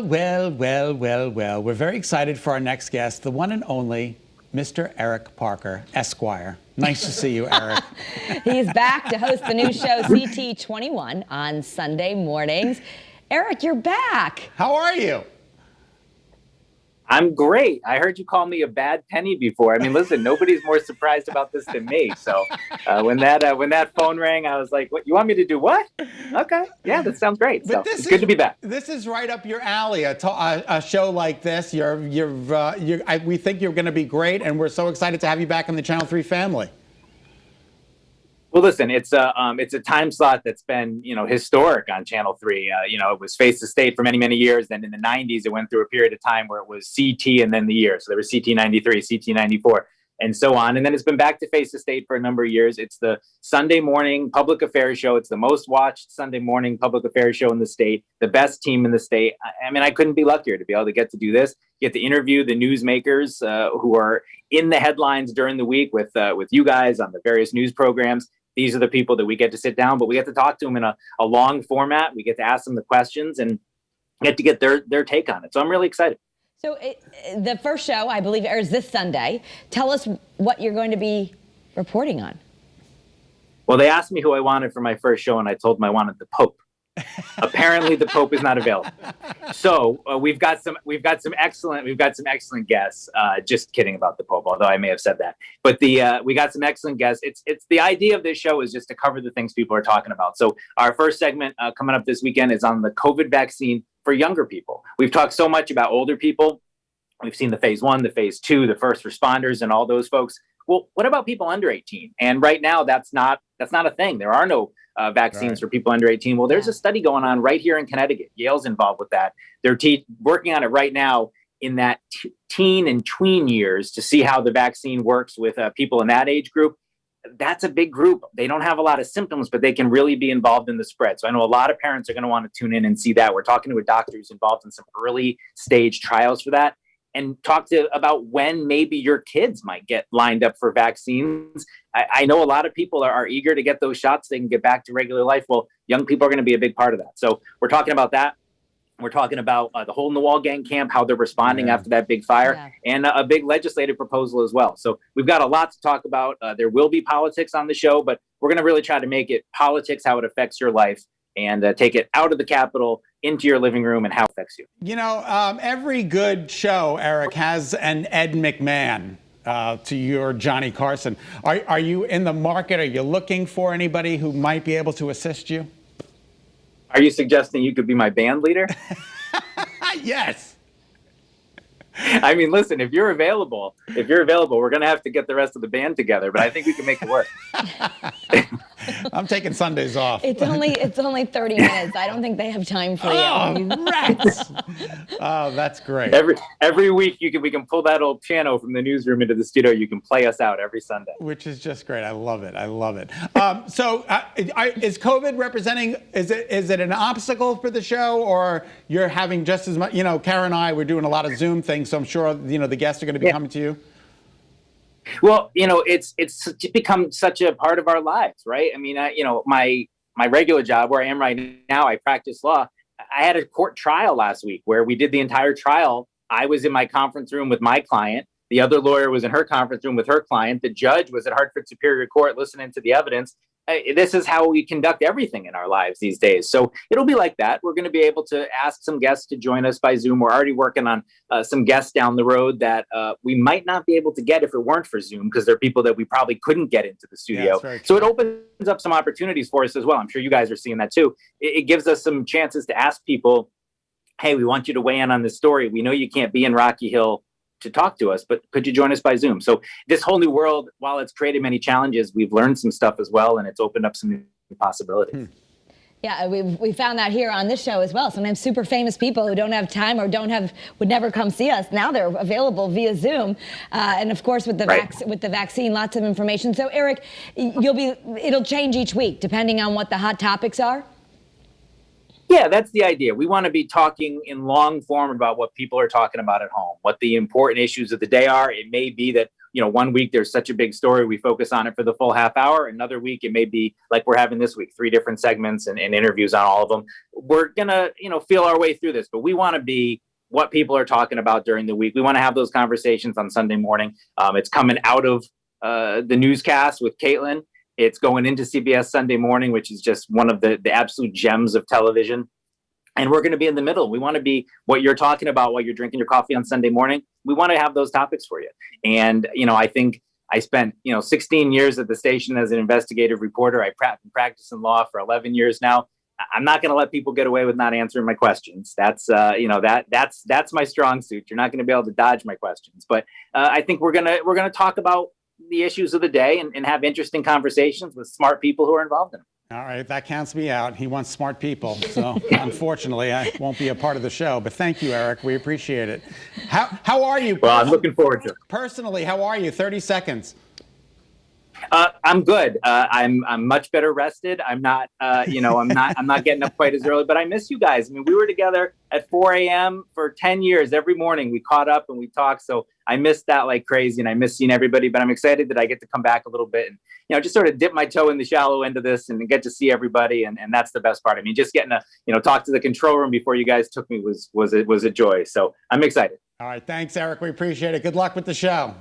Well. We're very excited for our next guest, the one and only Mr. Eric Parker, Esquire. Nice to see you, Eric. He's back to host the new show CT21 on Sunday mornings. Eric, you're back. How are you? I'm great. I heard you call me a bad penny before. I mean, listen, nobody's more surprised about this than me. So when that phone rang, I was like, "What? You want me to do what?" Okay, yeah, that sounds great. So it's good to be back. This is right up your alley. A show like this, we think you're going to be great, and we're so excited to have you back in the Channel 3 family. Well, listen, it's a time slot that's been, historic on Channel 3. It was Face the State for many, many years. Then in the 90s, it went through a period of time where it was CT and then the year. So there was CT93, CT94, and so on. And then it's been back to Face the State for a number of years. It's the Sunday morning public affairs show. It's the most watched Sunday morning public affairs show in the state, the best team in the state. I mean, I couldn't be luckier to be able to get to do this, get to interview the newsmakers who are in the headlines during the week with you guys on the various news programs. These are the people that we get to sit down, but we get to talk to them in a long format. We get to ask them the questions and get to get their take on it. So I'm really excited. So the first show, I believe, airs this Sunday. Tell us what you're going to be reporting on. Well, they asked me who I wanted for my first show, and I told them I wanted the Pope. Apparently, the Pope is not available. So we've got some excellent guests. Just kidding about the Pope, although I may have said that. But we got some excellent guests. It's the idea of this show is just to cover the things people are talking about. So our first segment coming up this weekend is on the COVID vaccine for younger people. We've talked so much about older people. We've seen the phase 1, the phase 2, the first responders, and all those folks. Well, what about people under 18? And right now, that's not a thing. There are no vaccines for people under 18. Well, there's a study going on right here in Connecticut. Yale's involved with that. They're working on it right now in that teen and tween years to see how the vaccine works with people in that age group. That's a big group. They don't have a lot of symptoms, but they can really be involved in the spread. So I know a lot of parents are going to want to tune in and see that. We're talking to a doctor who's involved in some early stage trials for that, and talk about when maybe your kids might get lined up for vaccines. I know a lot of people are eager to get those shots. They can get back to regular life. Well, young people are going to be a big part of that. So we're talking about that. We're talking about the Hole in the Wall gang camp, how they're responding after that big fire, and a big legislative proposal as well. So we've got a lot to talk about. There will be politics on the show, but we're going to really try to make it politics, how it affects your life, and take it out of the Capitol into your living room and how it affects you. Every good show, Eric, has an Ed McMahon to your Johnny Carson. Are you in the market? Are you looking for anybody who might be able to assist you? Are you suggesting you could be my band leader? Yes. I mean, listen, if you're available, we're going to have to get the rest of the band together, but I think we can make it work. I'm taking Sundays off. It's only 30 minutes. I don't think they have time for you. Oh, rats. Oh, that's great. Every week we can pull that old piano from the newsroom into the studio. You can play us out every Sunday. Which is just great. I love it. So is COVID representing, is it an obstacle for the show, or you're having just as much, Karen and I, we're doing a lot of Zoom things, so I'm sure, the guests are going to be coming to you. Well, it's become such a part of our lives, right? I mean, my regular job where I am right now, I practice law. I had a court trial last week where we did the entire trial. I was in my conference room with my client. The other lawyer was in her conference room with her client. The judge was at Hartford Superior Court listening to the evidence. This is how we conduct everything in our lives these days. So it'll be like that. We're going to be able to ask some guests to join us by Zoom. We're already working on some guests down the road that we might not be able to get if it weren't for Zoom, because they're people that we probably couldn't get into the studio. So it opens up some opportunities for us as well. I'm sure you guys are seeing that too. It gives us some chances to ask people, hey, we want you to weigh in on this story. We know you can't be in Rocky Hill to talk to us, but could you join us by Zoom? So this whole new world, while it's created many challenges, we've learned some stuff as well, and it's opened up some new possibilities. Yeah, we found that here on this show as well. Sometimes super famous people who don't have time or would never come see us, now they're available via Zoom, and of course with the vaccine, lots of information. So Eric, it'll change each week depending on what the hot topics are. Yeah, that's the idea. We want to be talking in long form about what people are talking about at home, what the important issues of the day are. It may be that, one week there's such a big story, we focus on it for the full half hour. Another week it may be like we're having this week, 3 different segments and interviews on all of them. We're gonna feel our way through this, but we want to be what people are talking about during the week. We want to have those conversations on Sunday morning. It's coming out of the newscast with Caitlin. It's going into CBS Sunday Morning, which is just one of the absolute gems of television. And we're going to be in the middle. We want to be what you're talking about while you're drinking your coffee on Sunday morning. We want to have those topics for you. And, I think I spent, 16 years at the station as an investigative reporter. I practiced in law for 11 years now. I'm not going to let people get away with not answering my questions. That's, that's my strong suit. You're not going to be able to dodge my questions. But I think we're going to talk about the issues of the day and have interesting conversations with smart people who are involved in them. All right, that counts me out. He wants smart people. So unfortunately, I won't be a part of the show. But thank you, Eric. We appreciate it. How are you? Well, I'm looking forward to it. Personally, how are you? 30 seconds. I'm good. I'm much better rested. I'm not, I'm not getting up quite as early, but I miss you guys. I mean, we were together at 4 a.m. for 10 years. Every morning we caught up and we talked. So I missed that like crazy, and I miss seeing everybody, but I'm excited that I get to come back a little bit and, just sort of dip my toe in the shallow end of this and get to see everybody. And that's the best part. I mean, just getting to, talk to the control room before you guys took me was a joy. So I'm excited. All right. Thanks, Eric. We appreciate it. Good luck with the show.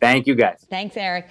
Thank you, guys. Thanks, Eric.